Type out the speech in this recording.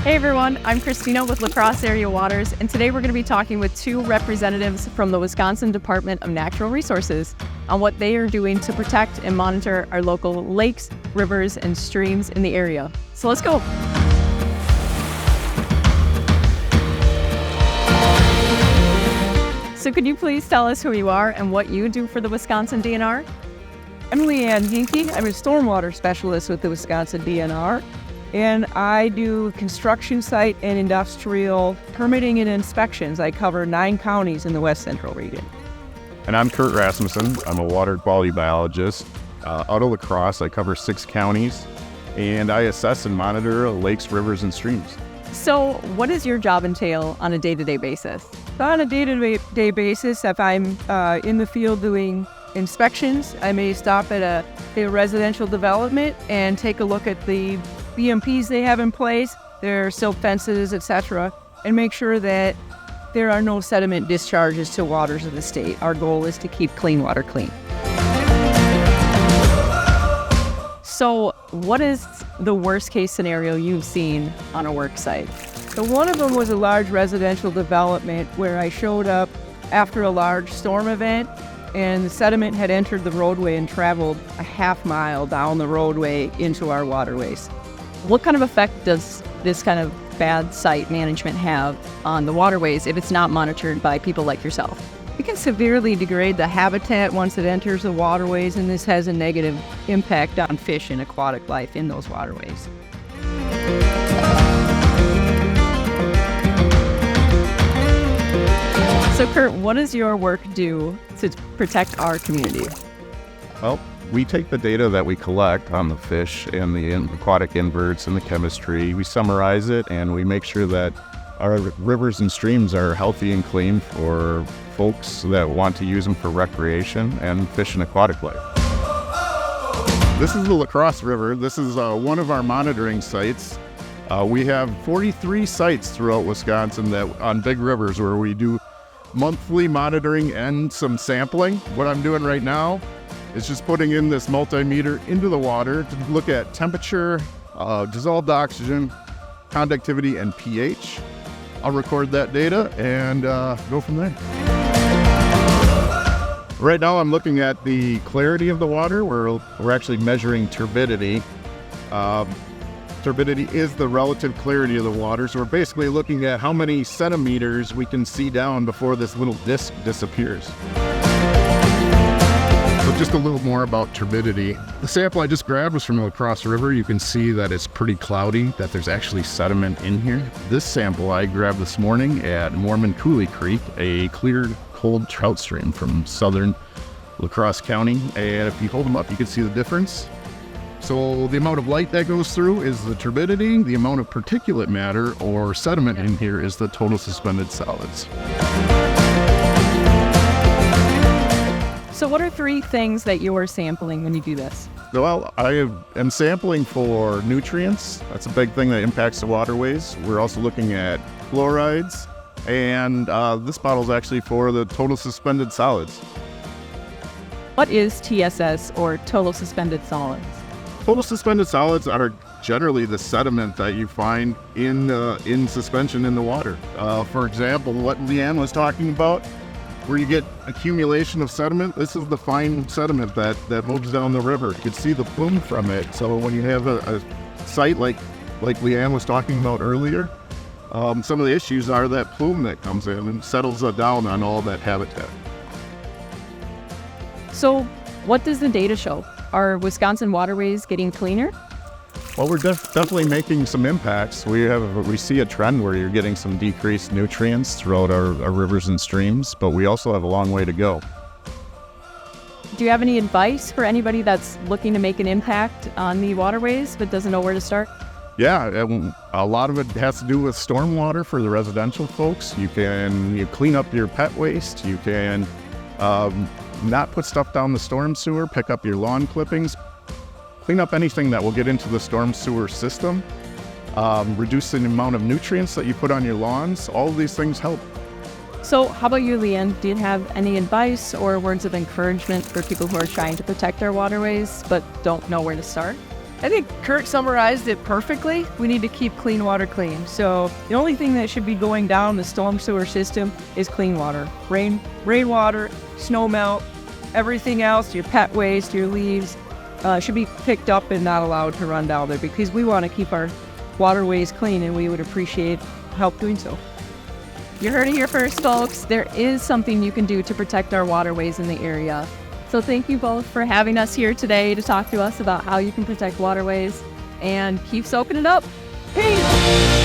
Hey everyone, I'm Christina with La Crosse Area Waters, and today we're going to be talking with two representatives from the Wisconsin Department of Natural Resources on what they are doing to protect and monitor our local lakes, rivers, and streams in the area. So let's go. So could you please tell us who you are and what you do for the Wisconsin DNR? I'm Leanne. I'm a stormwater specialist with the Wisconsin DNR, and I do construction site and industrial permitting and inspections. I cover 9 counties in the West Central region. And I'm Kurt Rasmussen. I'm a water quality biologist. Out of La Crosse, I cover 6 counties, and I assess and monitor lakes, rivers, and streams. So what does your job entail on a day-to-day basis? So on a day-to-day basis, if I'm in the field doing inspections, I may stop at a residential development and take a look at the BMPs they have in place, their silt fences, etc., and make sure that there are no sediment discharges to waters of the state. Our goal is to keep clean water clean. So what is the worst case scenario you've seen on a work site? So one of them was a large residential development where I showed up after a large storm event, and the sediment had entered the roadway and traveled a half mile down the roadway into our waterways. What kind of effect does this kind of bad site management have on the waterways if it's not monitored by people like yourself? It can severely degrade the habitat once it enters the waterways, and this has a negative impact on fish and aquatic life in those waterways. So Kurt, what does your work do to protect our community? Well, we take the data that we collect on the fish and the aquatic inverts and the chemistry, we summarize it, and we make sure that our rivers and streams are healthy and clean for folks that want to use them for recreation and fish and aquatic life. This is the La Crosse River. This is one of our monitoring sites. We have 43 sites throughout Wisconsin that on big rivers where we do monthly monitoring and some sampling. What I'm doing right now is just putting in this multimeter into the water to look at temperature, dissolved oxygen, conductivity, and pH. I'll record that data and go from there. Right now I'm looking at the clarity of the water. We're actually measuring turbidity. Turbidity is the relative clarity of the water, so we're basically looking at how many centimeters we can see down before this little disc disappears. So just a little more about turbidity. The sample I just grabbed was from the La Crosse River. You can see that it's pretty cloudy, that there's actually sediment in here. This sample I grabbed this morning at Mormon Coulee Creek, a clear, cold trout stream from southern La Crosse County. And if you hold them up, you can see the difference. So the amount of light that goes through is the turbidity. The amount of particulate matter or sediment in here is the total suspended solids. So what are 3 things that you're sampling when you do this? Well, I am sampling for nutrients. That's a big thing that impacts the waterways. We're also looking at chlorides, and this bottle is actually for the total suspended solids. What is TSS, or total suspended solids? Total suspended solids are generally the sediment that you find in suspension in the water. For example, what Leanne was talking about, where you get accumulation of sediment, this is the fine sediment that moves down the river. You can see the plume from it. So when you have a site like Leanne was talking about earlier, some of the issues are that plume that comes in and settles down on all that habitat. So what does the data show? Are Wisconsin waterways getting cleaner? Well, we're definitely making some impacts. We see a trend where you're getting some decreased nutrients throughout our rivers and streams, but we also have a long way to go. Do you have any advice for anybody that's looking to make an impact on the waterways but doesn't know where to start? Yeah, a lot of it has to do with stormwater for the residential folks. You clean up your pet waste. You can not put stuff down the storm sewer, pick up your lawn clippings, clean up anything that will get into the storm sewer system, reduce the amount of nutrients that you put on your lawns. All of these things help. So how about you, Leanne? Do you have any advice or words of encouragement for people who are trying to protect our waterways but don't know where to start? I think Kurt summarized it perfectly. We need to keep clean water clean. So the only thing that should be going down the storm sewer system is clean water. Rainwater, snow melt, everything else, your pet waste, your leaves, should be picked up and not allowed to run down there because we want to keep our waterways clean and we would appreciate help doing so. You heard it here first, folks. There is something you can do to protect our waterways in the area. So thank you both for having us here today to talk to us about how you can protect waterways, and keep soaking it up. Peace!